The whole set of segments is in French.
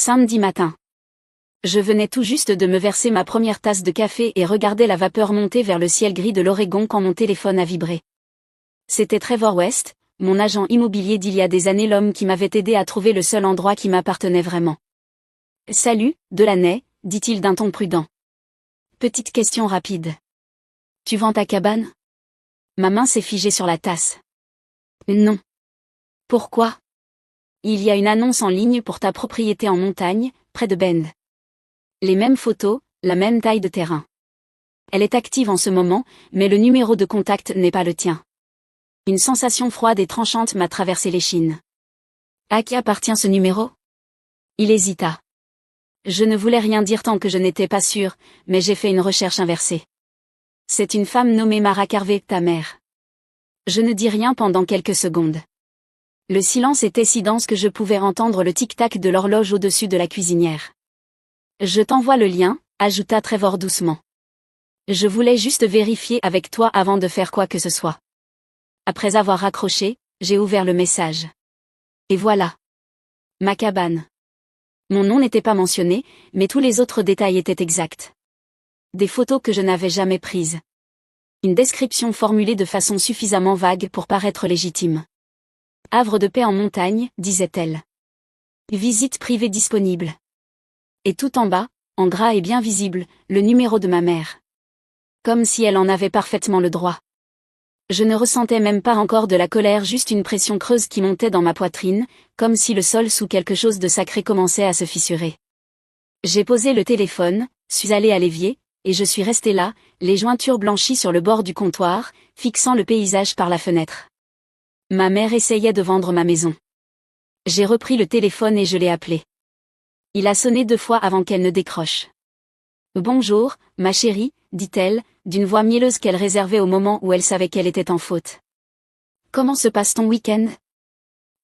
Samedi matin. Je venais tout juste de me verser ma première tasse de café et regardais la vapeur monter vers le ciel gris de l'Oregon quand mon téléphone a vibré. C'était Trevor West, mon agent immobilier d'il y a des années, l'homme qui m'avait aidé à trouver le seul endroit qui m'appartenait vraiment. « Salut, Delaney », dit-il d'un ton prudent. « Petite question rapide. Tu vends ta cabane ?» Ma main s'est figée sur la tasse. « Non. » « Pourquoi ? » ?»« Il y a une annonce en ligne pour ta propriété en montagne, près de Bend. Les mêmes photos, la même taille de terrain. Elle est active en ce moment, mais le numéro de contact n'est pas le tien. » Une sensation froide et tranchante m'a traversé l'échine. À qui appartient ce numéro ? Il hésita. Je ne voulais rien dire tant que je n'étais pas sûre, mais j'ai fait une recherche inversée. C'est une femme nommée Mara Carvey, ta mère. Je ne dis rien pendant quelques secondes. Le silence était si dense que je pouvais entendre le tic-tac de l'horloge au-dessus de la cuisinière. Je t'envoie le lien, ajouta Trevor doucement. Je voulais juste vérifier avec toi avant de faire quoi que ce soit. Après avoir raccroché, j'ai ouvert le message. Et voilà. Ma cabane. Mon nom n'était pas mentionné, mais tous les autres détails étaient exacts. Des photos que je n'avais jamais prises. Une description formulée de façon suffisamment vague pour paraître légitime. Havre de paix en montagne, disait-elle. Visite privée disponible. Et tout en bas, en gras et bien visible, le numéro de ma mère. Comme si elle en avait parfaitement le droit. Je ne ressentais même pas encore de la colère, juste une pression creuse qui montait dans ma poitrine, comme si le sol sous quelque chose de sacré commençait à se fissurer. J'ai posé le téléphone, suis allée à l'évier, et je suis restée là, les jointures blanchies sur le bord du comptoir, fixant le paysage par la fenêtre. Ma mère essayait de vendre ma maison. J'ai repris le téléphone et je l'ai appelé. Il a sonné 2 fois avant qu'elle ne décroche. « Bonjour, ma chérie », dit-elle, d'une voix mielleuse qu'elle réservait au moment où elle savait qu'elle était en faute. « Comment se passe ton week-end ?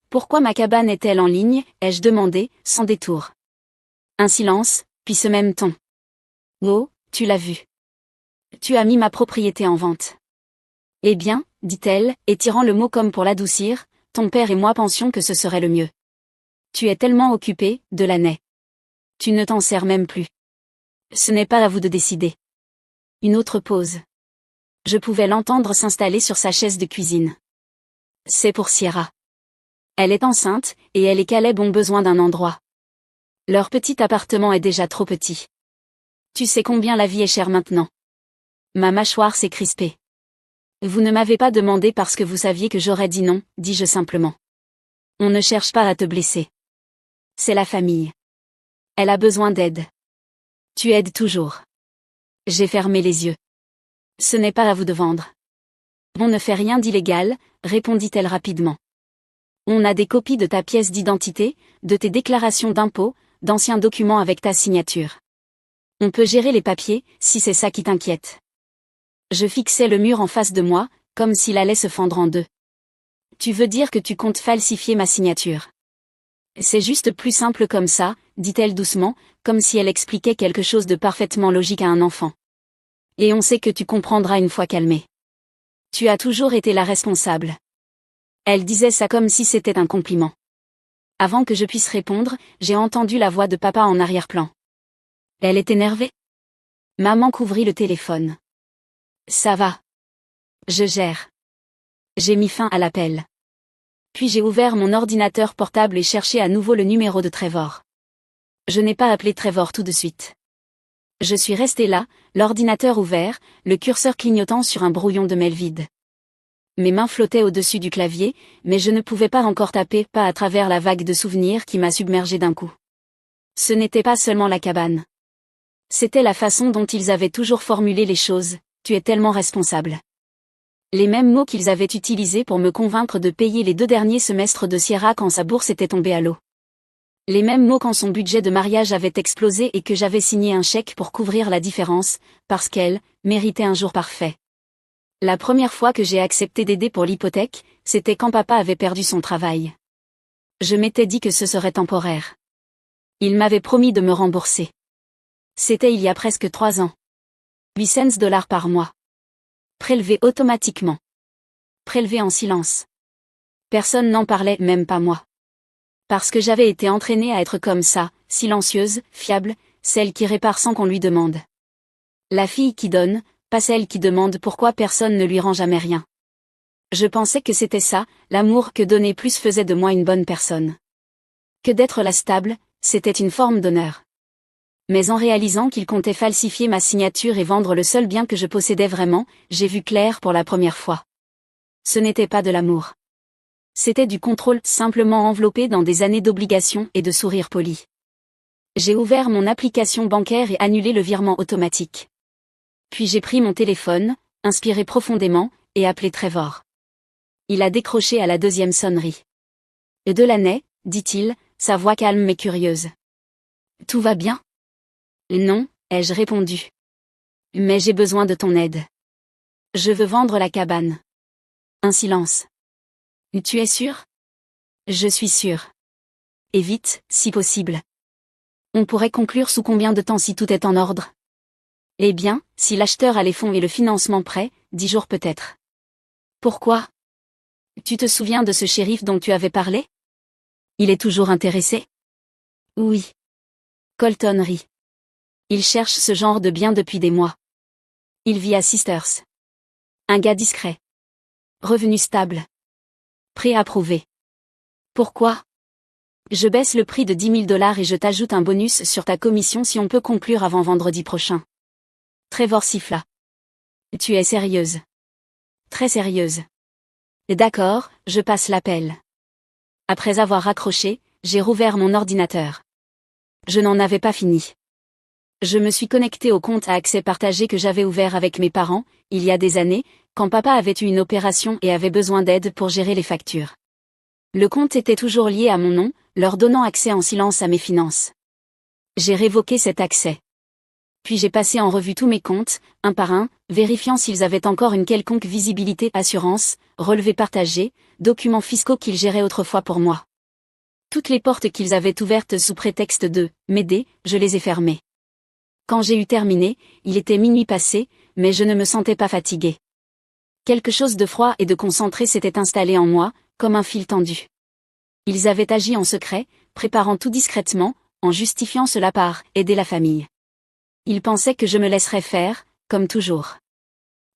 Pourquoi ma cabane est-elle en ligne ? Ai-je demandé, sans détour. Un silence, puis ce même ton. « Oh, tu l'as vu. Tu as mis ma propriété en vente. » « Eh bien, » dit-elle, étirant le mot comme pour l'adoucir, « ton père et moi pensions que ce serait le mieux. Tu es tellement occupé, Delaney. Tu ne t'en sers même plus. Ce n'est pas à vous de décider. » Une autre pause. Je pouvais l'entendre s'installer sur sa chaise de cuisine. C'est pour Sierra. Elle est enceinte, et elle et Caleb ont besoin d'un endroit. Leur petit appartement est déjà trop petit. Tu sais combien la vie est chère maintenant. Ma mâchoire s'est crispée. Vous ne m'avez pas demandé parce que vous saviez que j'aurais dit non, dis-je simplement. On ne cherche pas à te blesser. C'est la famille. Elle a besoin d'aide. Tu aides toujours. J'ai fermé les yeux. Ce n'est pas à vous de vendre. On ne fait rien d'illégal, répondit-elle rapidement. On a des copies de ta pièce d'identité, de tes déclarations d'impôts, d'anciens documents avec ta signature. On peut gérer les papiers, si c'est ça qui t'inquiète. Je fixais le mur en face de moi, comme s'il allait se fendre en deux. Tu veux dire que tu comptes falsifier ma signature ? C'est juste plus simple comme ça, dit-elle doucement, comme si elle expliquait quelque chose de parfaitement logique à un enfant. Et on sait que tu comprendras une fois calmé. Tu as toujours été la responsable. Elle disait ça comme si c'était un compliment. Avant que je puisse répondre, j'ai entendu la voix de papa en arrière-plan. Elle est énervée ? Maman couvrit le téléphone. Ça va. Je gère. J'ai mis fin à l'appel. Puis j'ai ouvert mon ordinateur portable et cherché à nouveau le numéro de Trevor. Je n'ai pas appelé Trevor tout de suite. Je suis restée là, l'ordinateur ouvert, le curseur clignotant sur un brouillon de mail vide. Mes mains flottaient au-dessus du clavier, mais je ne pouvais pas encore taper, pas à travers la vague de souvenirs qui m'a submergée d'un coup. Ce n'était pas seulement la cabane. C'était la façon dont ils avaient toujours formulé les choses. Tu es tellement responsable. Les mêmes mots qu'ils avaient utilisés pour me convaincre de payer les 2 derniers semestres de Sierra quand sa bourse était tombée à l'eau. Les mêmes mots quand son budget de mariage avait explosé et que j'avais signé un chèque pour couvrir la différence, parce qu'elle méritait un jour parfait. La première fois que j'ai accepté d'aider pour l'hypothèque, c'était quand papa avait perdu son travail. Je m'étais dit que ce serait temporaire. Il m'avait promis de me rembourser. C'était il y a presque 3 ans. 800 $ par mois. Prélevé automatiquement. Prélevé en silence. Personne n'en parlait, même pas moi. Parce que j'avais été entraînée à être comme ça, silencieuse, fiable, celle qui répare sans qu'on lui demande. La fille qui donne, pas celle qui demande pourquoi personne ne lui rend jamais rien. Je pensais que c'était ça, l'amour que donner plus faisait de moi une bonne personne. Que d'être la stable, c'était une forme d'honneur. Mais en réalisant qu'il comptait falsifier ma signature et vendre le seul bien que je possédais vraiment, j'ai vu clair pour la première fois. Ce n'était pas de l'amour. C'était du contrôle, simplement enveloppé dans des années d'obligations et de sourires polis. J'ai ouvert mon application bancaire et annulé le virement automatique. Puis j'ai pris mon téléphone, inspiré profondément, et appelé Trevor. Il a décroché à la deuxième sonnerie. « Delaney », dit-il, sa voix calme mais curieuse. « Tout va bien ? » ?»« Non », ai-je répondu. « Mais j'ai besoin de ton aide. Je veux vendre la cabane. » Un silence. « Tu es sûr ? » ?»« Je suis sûr. Et vite, si possible. On pourrait conclure sous combien de temps si tout est en ordre ? Eh bien, si l'acheteur a les fonds et le financement prêt, 10 jours peut-être. Pourquoi ? Tu te souviens de ce shérif dont tu avais parlé ? Il est toujours intéressé ? Oui. Colton rit. Il cherche ce genre de bien depuis des mois. Il vit à Sisters. Un gars discret. Revenu stable. Préapprouvé. Pourquoi ? Je baisse le prix de 10 000 $ et je t'ajoute un bonus sur ta commission si on peut conclure avant vendredi prochain. Trevor siffla. Tu es sérieuse. Très sérieuse. D'accord, je passe l'appel. Après avoir raccroché, j'ai rouvert mon ordinateur. Je n'en avais pas fini. Je me suis connecté au compte à accès partagé que j'avais ouvert avec mes parents, il y a des années, quand papa avait eu une opération et avait besoin d'aide pour gérer les factures. Le compte était toujours lié à mon nom, leur donnant accès en silence à mes finances. J'ai révoqué cet accès. Puis j'ai passé en revue tous mes comptes, un par un, vérifiant s'ils avaient encore une quelconque visibilité, assurance, relevés partagés, documents fiscaux qu'ils géraient autrefois pour moi. Toutes les portes qu'ils avaient ouvertes sous prétexte de m'aider, je les ai fermées. Quand j'ai eu terminé, il était minuit passé, mais je ne me sentais pas fatiguée. Quelque chose de froid et de concentré s'était installé en moi, comme un fil tendu. Ils avaient agi en secret, préparant tout discrètement, en justifiant cela par « aider la famille ». Ils pensaient que je me laisserais faire, comme toujours.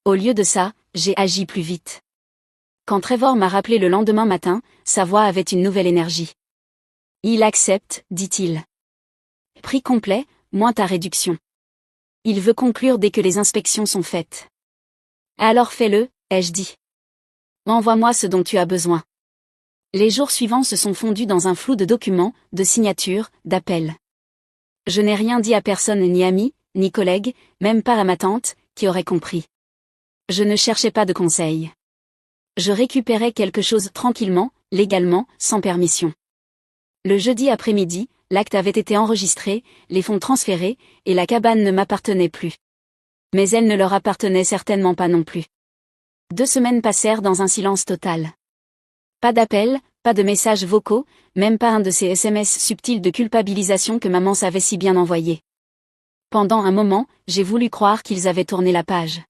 Au lieu de ça, j'ai agi plus vite. Quand Trevor m'a rappelé le lendemain matin, sa voix avait une nouvelle énergie. Il accepte, dit-il. Prix complet, moins ta réduction. Il veut conclure dès que les inspections sont faites. Alors fais-le, ai-je dit. Envoie-moi ce dont tu as besoin. Les jours suivants se sont fondus dans un flou de documents, de signatures, d'appels. Je n'ai rien dit à personne, ni ami, ni collègue, même pas à ma tante, qui aurait compris. Je ne cherchais pas de conseils. Je récupérais quelque chose tranquillement, légalement, sans permission. Le jeudi après-midi, l'acte avait été enregistré, les fonds transférés, et la cabane ne m'appartenait plus. Mais elle ne leur appartenait certainement pas non plus. 2 semaines passèrent dans un silence total. Pas d'appels, pas de messages vocaux, même pas un de ces SMS subtils de culpabilisation que maman savait si bien envoyer. Pendant un moment, j'ai voulu croire qu'ils avaient tourné la page.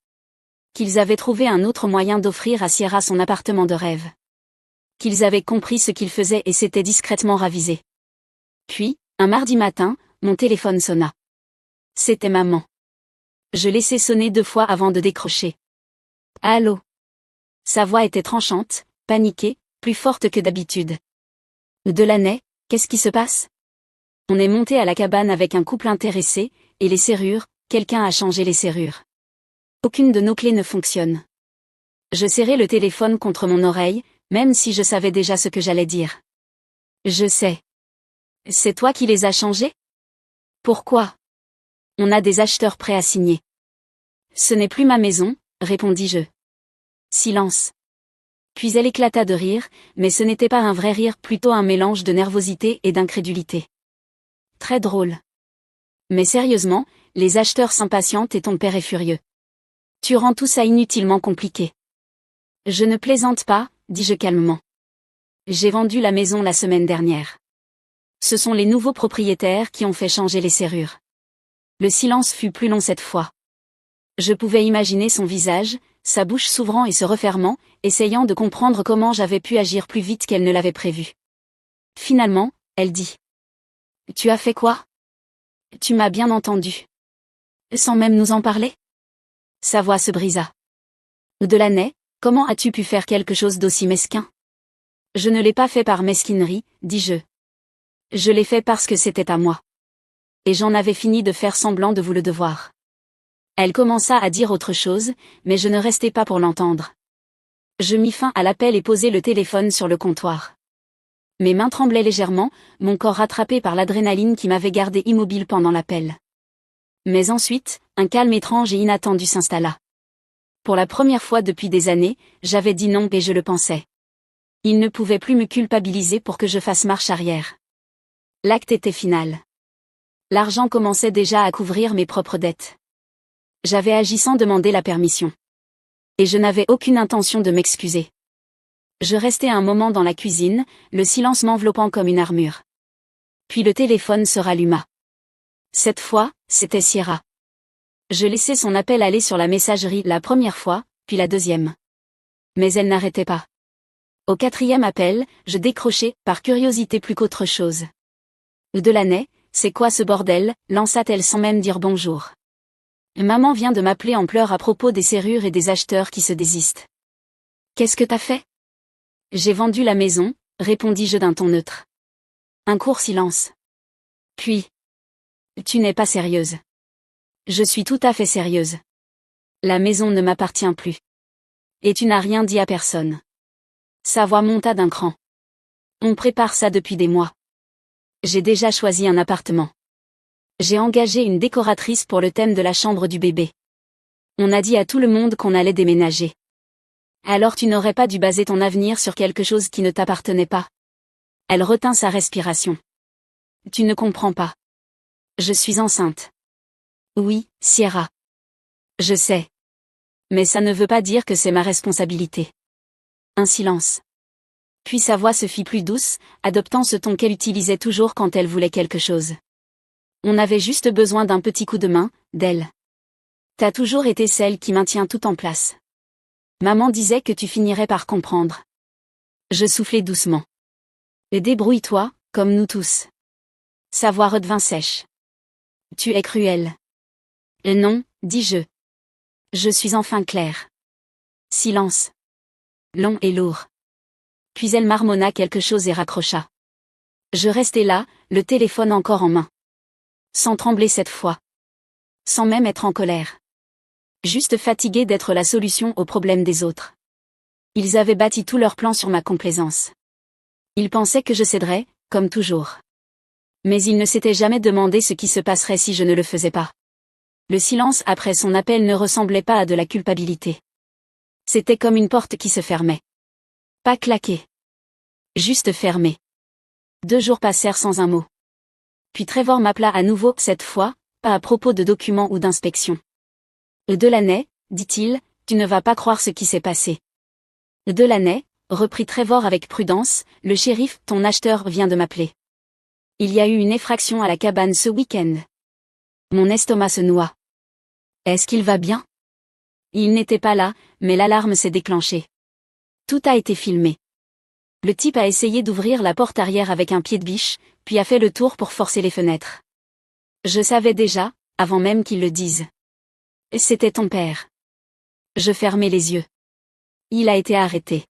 Qu'ils avaient trouvé un autre moyen d'offrir à Sierra son appartement de rêve. Qu'ils avaient compris ce qu'ils faisaient et s'étaient discrètement ravisés. Puis, un mardi matin, mon téléphone sonna. C'était maman. Je laissai sonner 2 fois avant de décrocher. Allô ? Sa voix était tranchante, paniquée, plus forte que d'habitude. Delaney, qu'est-ce qui se passe ? On est monté à la cabane avec un couple intéressé, et les serrures, quelqu'un a changé les serrures. Aucune de nos clés ne fonctionne. Je serrai le téléphone contre mon oreille, même si je savais déjà ce que j'allais dire. Je sais. C'est toi qui les as changés ? Pourquoi ? On a des acheteurs prêts à signer. Ce n'est plus ma maison, répondis-je. Silence. Puis elle éclata de rire, mais ce n'était pas un vrai rire, plutôt un mélange de nervosité et d'incrédulité. Très drôle. Mais sérieusement, les acheteurs s'impatientent et ton père est furieux. Tu rends tout ça inutilement compliqué. Je ne plaisante pas, dis-je calmement. J'ai vendu la maison la semaine dernière. Ce sont les nouveaux propriétaires qui ont fait changer les serrures. Le silence fut plus long cette fois. Je pouvais imaginer son visage, sa bouche s'ouvrant et se refermant, essayant de comprendre comment j'avais pu agir plus vite qu'elle ne l'avait prévu. Finalement, elle dit. Tu as fait quoi? Tu m'as bien entendu. Sans même nous en parler? Sa voix se brisa. Delaney, comment as-tu pu faire quelque chose d'aussi mesquin? Je ne l'ai pas fait par mesquinerie, dis-je. Je l'ai fait parce que c'était à moi. Et j'en avais fini de faire semblant de vous le devoir. Elle commença à dire autre chose, mais je ne restai pas pour l'entendre. Je mis fin à l'appel et posai le téléphone sur le comptoir. Mes mains tremblaient légèrement, mon corps rattrapé par l'adrénaline qui m'avait gardé immobile pendant l'appel. Mais ensuite, un calme étrange et inattendu s'installa. Pour la première fois depuis des années, j'avais dit non et je le pensais. Il ne pouvait plus me culpabiliser pour que je fasse marche arrière. L'acte était final. L'argent commençait déjà à couvrir mes propres dettes. J'avais agi sans demander la permission. Et je n'avais aucune intention de m'excuser. Je restai un moment dans la cuisine, le silence m'enveloppant comme une armure. Puis le téléphone se ralluma. Cette fois, c'était Sierra. Je laissai son appel aller sur la messagerie la première fois, puis la deuxième. Mais elle n'arrêtait pas. Au quatrième appel, je décrochai, par curiosité plus qu'autre chose. Delaney, c'est quoi ce bordel, lança-t-elle sans même dire bonjour. Maman vient de m'appeler en pleurs à propos des serrures et des acheteurs qui se désistent. Qu'est-ce que t'as fait? J'ai vendu la maison, répondis-je d'un ton neutre. Un court silence. Puis. Tu n'es pas sérieuse. Je suis tout à fait sérieuse. La maison ne m'appartient plus. Et tu n'as rien dit à personne. Sa voix monta d'un cran. On prépare ça depuis des mois. J'ai déjà choisi un appartement. J'ai engagé une décoratrice pour le thème de la chambre du bébé. On a dit à tout le monde qu'on allait déménager. Alors tu n'aurais pas dû baser ton avenir sur quelque chose qui ne t'appartenait pas. Elle retint sa respiration. Tu ne comprends pas. Je suis enceinte. Oui, Sierra. Je sais. Mais ça ne veut pas dire que c'est ma responsabilité. Un silence. Puis sa voix se fit plus douce, adoptant ce ton qu'elle utilisait toujours quand elle voulait quelque chose. On avait juste besoin d'un petit coup de main, d'elle. T'as toujours été celle qui maintient tout en place. Maman disait que tu finirais par comprendre. Je soufflai doucement. Et débrouille-toi, comme nous tous. Sa voix redevint sèche. Tu es cruelle. Et non, dis-je. Je suis enfin claire. Silence. Long et lourd. Puis elle marmonna quelque chose et raccrocha. Je restai là, le téléphone encore en main. Sans trembler cette fois. Sans même être en colère. Juste fatiguée d'être la solution aux problèmes des autres. Ils avaient bâti tout leur plan sur ma complaisance. Ils pensaient que je céderais, comme toujours. Mais ils ne s'étaient jamais demandé ce qui se passerait si je ne le faisais pas. Le silence après son appel ne ressemblait pas à de la culpabilité. C'était comme une porte qui se fermait. Pas claquée. Juste fermée. 2 jours passèrent sans un mot. Puis Trevor m'appela à nouveau, cette fois, pas à propos de documents ou d'inspection. Delaney, dit-il, tu ne vas pas croire ce qui s'est passé. Delaney, reprit Trevor avec prudence, le shérif, ton acheteur, vient de m'appeler. Il y a eu une effraction à la cabane ce week-end. Mon estomac se noie. Est-ce qu'il va bien? Il n'était pas là, mais l'alarme s'est déclenchée. Tout a été filmé. Le type a essayé d'ouvrir la porte arrière avec un pied de biche, puis a fait le tour pour forcer les fenêtres. Je savais déjà, avant même qu'il le dise. C'était ton père. Je fermai les yeux. Il a été arrêté.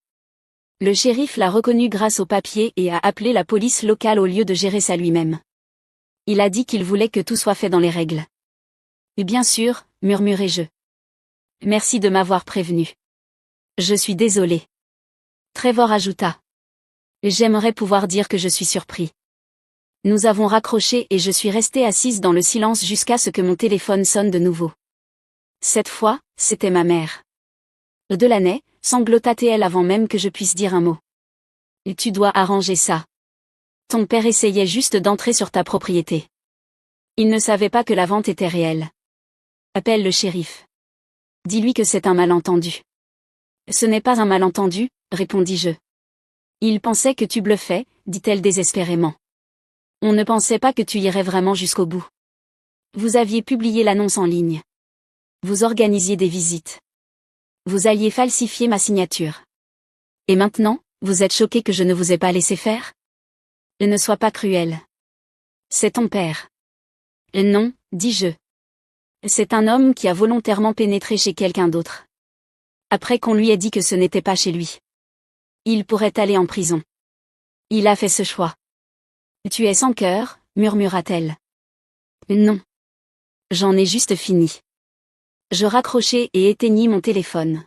Le shérif l'a reconnu grâce aux papiers et a appelé la police locale au lieu de gérer ça lui-même. Il a dit qu'il voulait que tout soit fait dans les règles. Et bien sûr, murmurai-je. Merci de m'avoir prévenu. Je suis désolé. Trevor ajouta. J'aimerais pouvoir dire que je suis surpris. Nous avons raccroché et je suis restée assise dans le silence jusqu'à ce que mon téléphone sonne de nouveau. Cette fois, c'était ma mère. Delaney, sanglota-t-elle avant même que je puisse dire un mot. Et tu dois arranger ça. Ton père essayait juste d'entrer sur ta propriété. Il ne savait pas que la vente était réelle. Appelle le shérif. Dis-lui que c'est un malentendu. Ce n'est pas un malentendu, répondis-je. Il pensait que tu bluffais, dit-elle désespérément. On ne pensait pas que tu irais vraiment jusqu'au bout. Vous aviez publié l'annonce en ligne. Vous organisiez des visites. Vous alliez falsifier ma signature. Et maintenant, vous êtes choqué que je ne vous ai pas laissé faire? Ne sois pas cruel. C'est ton père. Non, dis-je. C'est un homme qui a volontairement pénétré chez quelqu'un d'autre. Après qu'on lui ait dit que ce n'était pas chez lui. Il pourrait aller en prison. Il a fait ce choix. Tu es sans cœur, murmura-t-elle. Non. J'en ai juste fini. Je raccrochai et éteignis mon téléphone.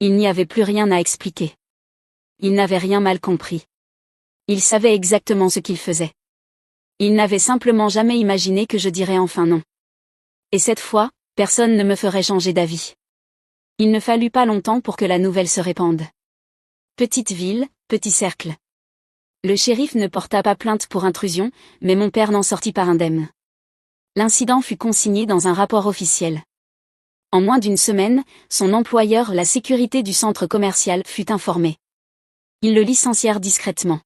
Il n'y avait plus rien à expliquer. Il n'avait rien mal compris. Il savait exactement ce qu'il faisait. Il n'avait simplement jamais imaginé que je dirais enfin non. Et cette fois, personne ne me ferait changer d'avis. Il ne fallut pas longtemps pour que la nouvelle se répande. Petite ville, petit cercle. Le shérif ne porta pas plainte pour intrusion, mais mon père n'en sortit pas indemne. L'incident fut consigné dans un rapport officiel. En moins d'une semaine, son employeur, la sécurité du centre commercial, fut informé. Ils le licencièrent discrètement.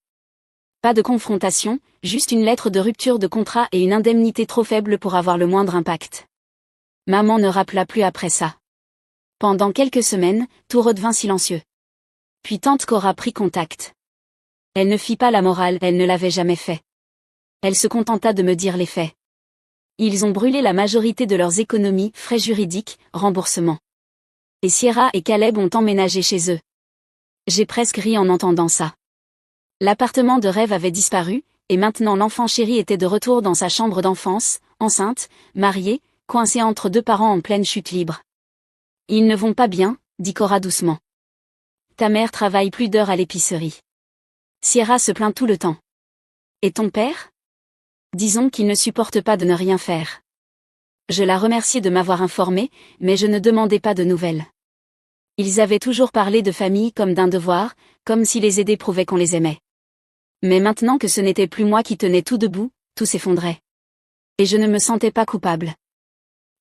Pas de confrontation, juste une lettre de rupture de contrat et une indemnité trop faible pour avoir le moindre impact. Maman ne rappela plus après ça. Pendant quelques semaines, tout redevint silencieux. Puis tante Cora prit contact. Elle ne fit pas la morale, elle ne l'avait jamais fait. Elle se contenta de me dire les faits. Ils ont brûlé la majorité de leurs économies, frais juridiques, remboursements. Et Sierra et Caleb ont emménagé chez eux. J'ai presque ri en entendant ça. L'appartement de rêve avait disparu, et maintenant l'enfant chéri était de retour dans sa chambre d'enfance, enceinte, mariée, coincée entre deux parents en pleine chute libre. Ils ne vont pas bien, dit Cora doucement. Ta mère travaille plus d'heures à l'épicerie. Sierra se plaint tout le temps. Et ton père ? Disons qu'il ne supporte pas de ne rien faire. Je la remerciai de m'avoir informée, mais je ne demandais pas de nouvelles. Ils avaient toujours parlé de famille comme d'un devoir, comme si les aider prouvait qu'on les aimait. Mais maintenant que ce n'était plus moi qui tenais tout debout, tout s'effondrait. Et je ne me sentais pas coupable.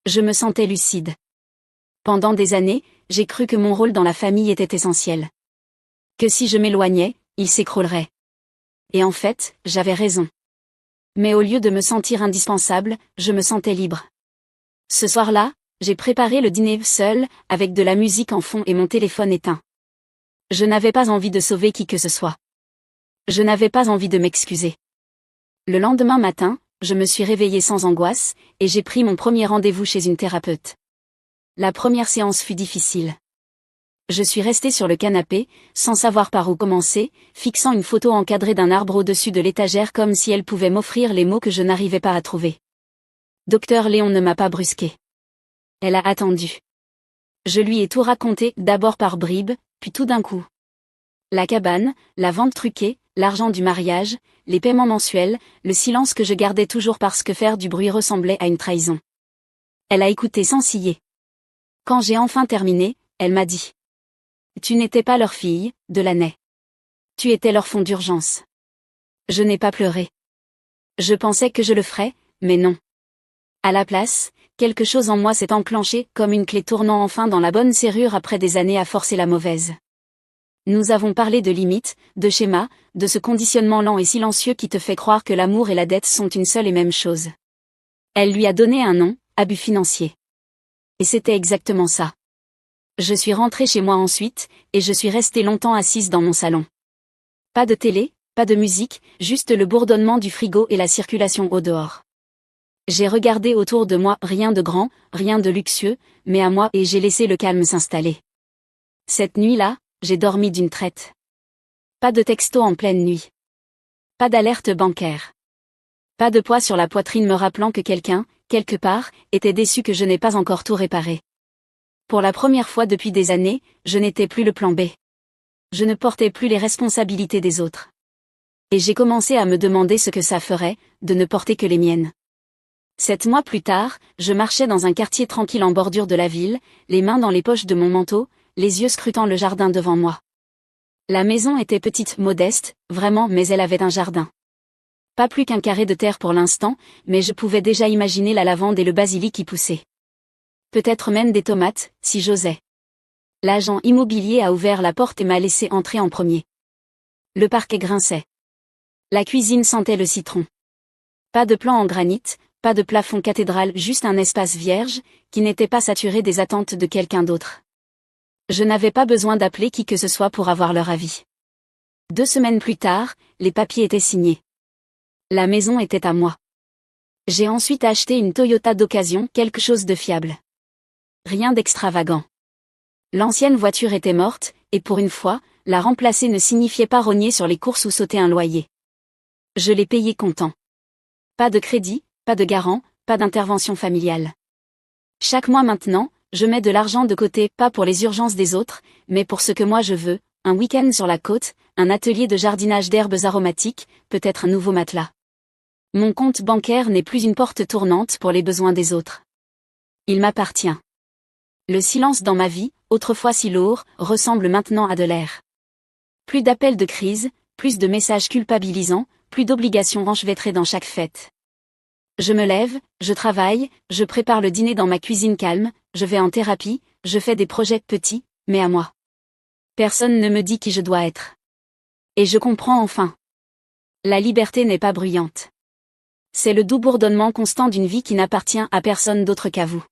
Je me sentais lucide. Pendant des années, j'ai cru que mon rôle dans la famille était essentiel. Que si je m'éloignais, il s'écroulerait. Et en fait, j'avais raison. Mais au lieu de me sentir indispensable, je me sentais libre. Ce soir-là, j'ai préparé le dîner seul, avec de la musique en fond et mon téléphone éteint. Je n'avais pas envie de sauver qui que ce soit. Je n'avais pas envie de m'excuser. Le lendemain matin, je me suis réveillée sans angoisse, et j'ai pris mon premier rendez-vous chez une thérapeute. La première séance fut difficile. Je suis restée sur le canapé, sans savoir par où commencer, fixant une photo encadrée d'un arbre au-dessus de l'étagère comme si elle pouvait m'offrir les mots que je n'arrivais pas à trouver. Docteur Léon ne m'a pas brusquée. Elle a attendu. Je lui ai tout raconté, d'abord par bribes, puis tout d'un coup. La cabane, la vente truquée, l'argent du mariage, les paiements mensuels, le silence que je gardais toujours parce que faire du bruit ressemblait à une trahison. Elle a écouté sans ciller. Quand j'ai enfin terminé, elle m'a dit. Tu n'étais pas leur fille, Delaney. Tu étais leur fonds d'urgence. Je n'ai pas pleuré. Je pensais que je le ferais, mais non. À la place, quelque chose en moi s'est enclenché comme une clé tournant enfin dans la bonne serrure après des années à forcer la mauvaise. Nous avons parlé de limites, de schémas, de ce conditionnement lent et silencieux qui te fait croire que l'amour et la dette sont une seule et même chose. Elle lui a donné un nom, abus financier. Et c'était exactement ça. Je suis rentrée chez moi ensuite, et je suis restée longtemps assise dans mon salon. Pas de télé, pas de musique, juste le bourdonnement du frigo et la circulation au dehors. J'ai regardé autour de moi, rien de grand, rien de luxueux, mais à moi, et j'ai laissé le calme s'installer. Cette nuit-là, j'ai dormi d'une traite. Pas de texto en pleine nuit. Pas d'alerte bancaire. Pas de poids sur la poitrine me rappelant que quelqu'un, quelque part, était déçu que je n'ai pas encore tout réparé. Pour la première fois depuis des années, je n'étais plus le plan B. Je ne portais plus les responsabilités des autres. Et j'ai commencé à me demander ce que ça ferait, de ne porter que les miennes. 7 mois plus tard, je marchais dans un quartier tranquille en bordure de la ville, les mains dans les poches de mon manteau, les yeux scrutant le jardin devant moi. La maison était petite, modeste, vraiment, mais elle avait un jardin. Pas plus qu'un carré de terre pour l'instant, mais je pouvais déjà imaginer la lavande et le basilic y pousser. Peut-être même des tomates, si j'osais. L'agent immobilier a ouvert la porte et m'a laissé entrer en premier. Le parquet grinçait. La cuisine sentait le citron. Pas de plan en granit, pas de plafond cathédral, juste un espace vierge, qui n'était pas saturé des attentes de quelqu'un d'autre. Je n'avais pas besoin d'appeler qui que ce soit pour avoir leur avis. 2 semaines plus tard, les papiers étaient signés. La maison était à moi. J'ai ensuite acheté une Toyota d'occasion, quelque chose de fiable. Rien d'extravagant. L'ancienne voiture était morte, et pour une fois, la remplacer ne signifiait pas rogner sur les courses ou sauter un loyer. Je l'ai payé comptant. Pas de crédit, pas de garant, pas d'intervention familiale. Chaque mois maintenant, je mets de l'argent de côté, pas pour les urgences des autres, mais pour ce que moi je veux, un week-end sur la côte, un atelier de jardinage d'herbes aromatiques, peut-être un nouveau matelas. Mon compte bancaire n'est plus une porte tournante pour les besoins des autres. Il m'appartient. Le silence dans ma vie, autrefois si lourd, ressemble maintenant à de l'air. Plus d'appels de crise, plus de messages culpabilisants, plus d'obligations enchevêtrées dans chaque fête. Je me lève, je travaille, je prépare le dîner dans ma cuisine calme, je vais en thérapie, je fais des projets petits, mais à moi. Personne ne me dit qui je dois être. Et je comprends enfin. La liberté n'est pas bruyante. C'est le doux bourdonnement constant d'une vie qui n'appartient à personne d'autre qu'à vous.